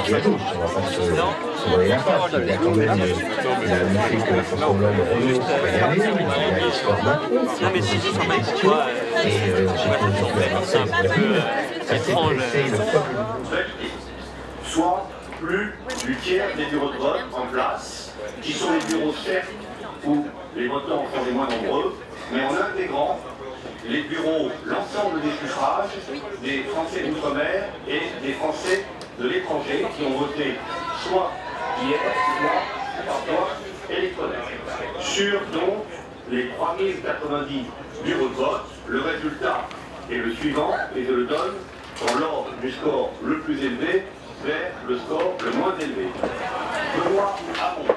parti à gauche, on va pas se voiler la face. Il y a quand même le fait que François Hollande Renault va y aller, il y a les scores maintenant, et j'ai posé sur Marseille pour ça fait presser le peuple. Soit plus du tiers des bureaux de vote en place, qui sont les bureaux certes où les votants sont les moins nombreux, mais en intégrant les bureaux, l'ensemble des suffrages des Français d'outre-mer et des Français de l'étranger qui ont voté soit hier, soit par voie électronique. Sur donc les 3090 bureaux de vote, le résultat est le suivant, et je le donne dans l'ordre du score le plus élevé vers le score le moins élevé. Benoît Hamon.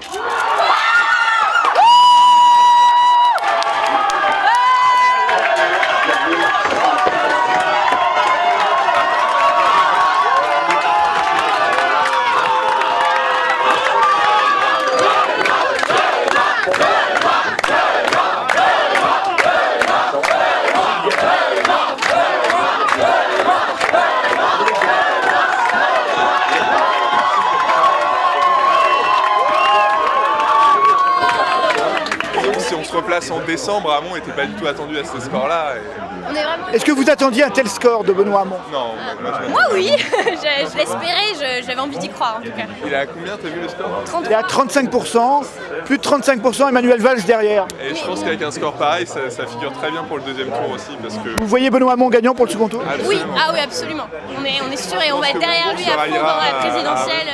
Si on se replace en décembre, Hamon n'était pas du tout attendu à ce score-là. Est-ce que vous attendiez un tel score de Benoît Hamon? Non, moi oui, je l'espérais, j'avais envie d'y croire en tout cas. Il est à combien, t'as vu le score? Il est à 35%, plus de 35%, Emmanuel Valls derrière. Et je pense qu'avec un score pareil, ça figure très bien pour le deuxième tour aussi, parce que... Vous voyez Benoît Hamon gagnant pour le second tour? Oui, ah oui, absolument. On est sûr et on va être derrière lui à fond dans la présidentielle.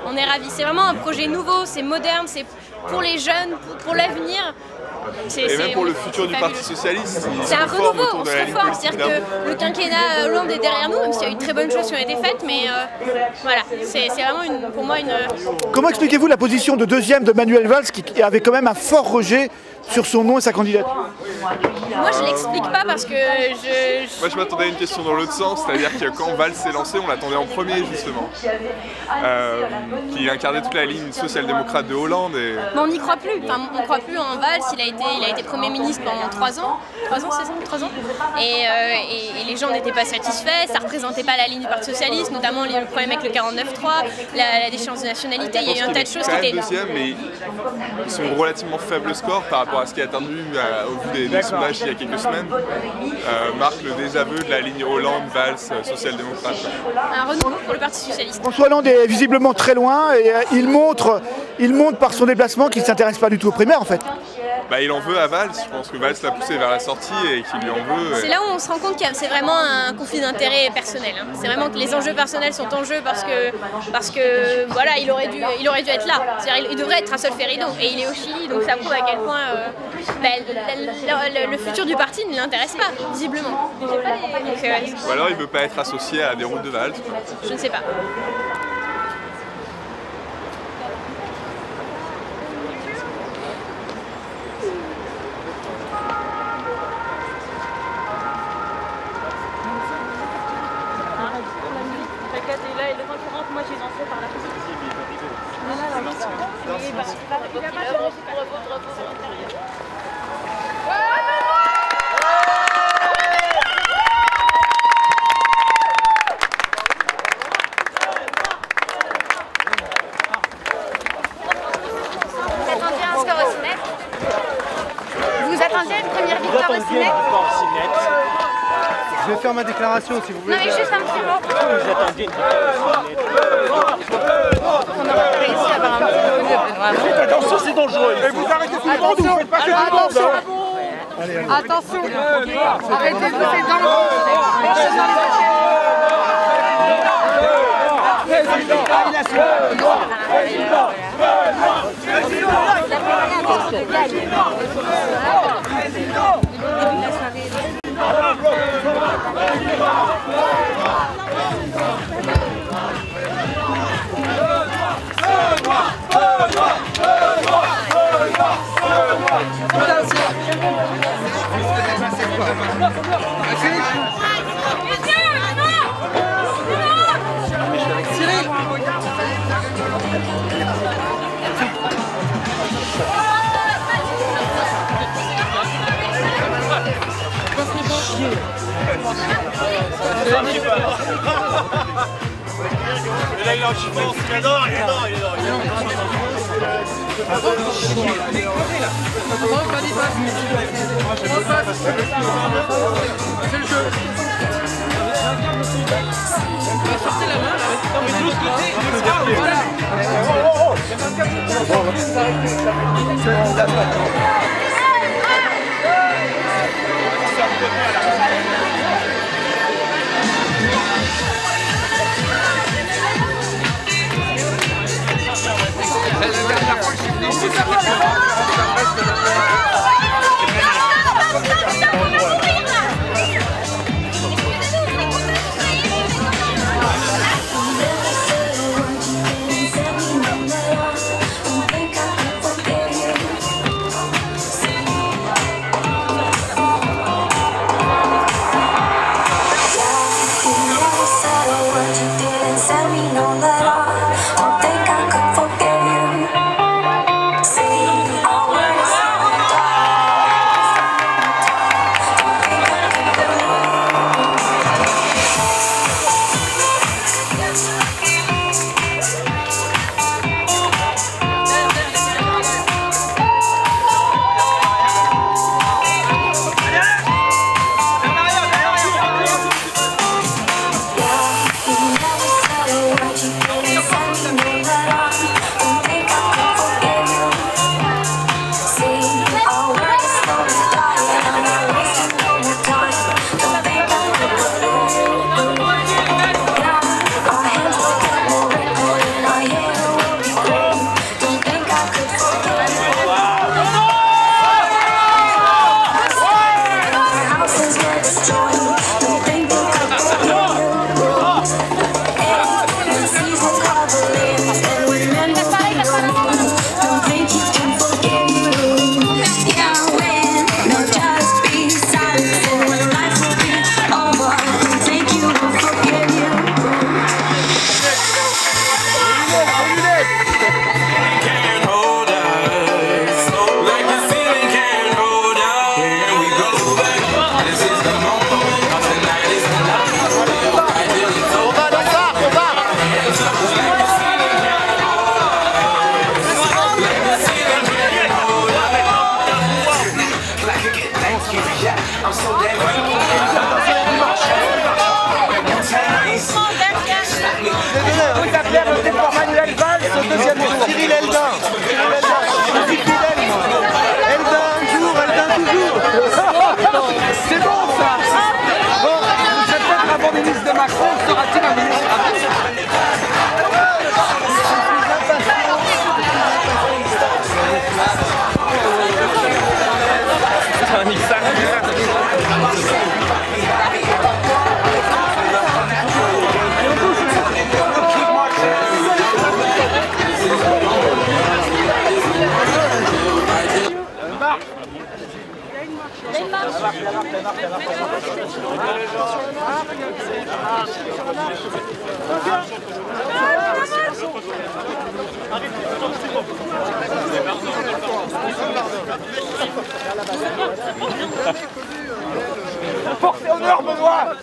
On est ravis. C'est vraiment un projet nouveau, c'est moderne, c'est pour les jeunes, pour l'avenir. Et même pour le futur du Parti Socialiste. C'est un renouveau, on se reforme. C'est-à-dire que le quinquennat Hollande est derrière nous, même s'il y a eu de très bonnes choses qui ont été faites, mais voilà, c'est vraiment pour moi une... Comment expliquez-vous la position de deuxième de Manuel Valls qui avait quand même un fort rejet sur son nom et sa candidature? Moi je l'explique pas parce que Moi je m'attendais à une question dans l'autre sens, c'est-à-dire que quand Valls s'est lancé, on l'attendait en premier justement. Qui incarnait toute la ligne social-démocrate de Hollande. Et... Mais on n'y croit plus, enfin, on ne croit plus en Valls, il a été Premier ministre pendant 3 ans. 3 ans, c'est ça, 3 ans. Et les gens n'étaient pas satisfaits, ça ne représentait pas la ligne du Parti Socialiste, notamment le problème avec le 49.3, la déchéance de nationalité, il y a eu un tas de choses qui étaient... deuxième, mais ils sont relativement faibles scores par rapport à ce qui est attendu au vu des sondages il y a quelques semaines, marque le désaveu de la ligne Hollande-Valls social-démocrate. Un renouveau pour le Parti Socialiste. François Hollande est visiblement très loin et il montre par son déplacement qu'il ne s'intéresse pas du tout aux primaires en fait. Bah, il en veut à Valls, je pense que Valls l'a poussé vers la sortie et qu'il lui en veut. C'est là où on se rend compte que c'est vraiment un conflit d'intérêts personnel. Hein. C'est vraiment que les enjeux personnels sont en jeu parce que voilà, il aurait dû être là. Il devrait être à Solferino et il est au Chili, donc ça prouve à quel point le futur du parti ne l'intéresse pas, visiblement. Ou alors il veut pas être associé à des routes de Valls. Je ne sais pas. Là, et le temps qui rentre, moi j'ai lancé par là. Vous attendiez une première victoire au Cinet? Je vais faire ma déclaration si vous voulez. Non mais juste un petit mot. Vous attendiez une victoire On aurait réussi à avoir un petit peu de Benoît Hamon. Attention, c'est dangereux. Et vous arrêtez tout le monde, vous faites passer tout le monde. Attention. Arrêtez de faire dangereux. Chier. là, il est en chiffon, il est dedans, il est dedans, il est dedans. C'est le jeu. On va sortir la main là. Non mais de l'autre côté, voilà. Cyril Eldin. Eldin un jour, Eldin toujours. C'est bon ça. Bon, c'est peut-être un bon ministre de Macron, sera-t-il un ministre Portez honneur, Benoît.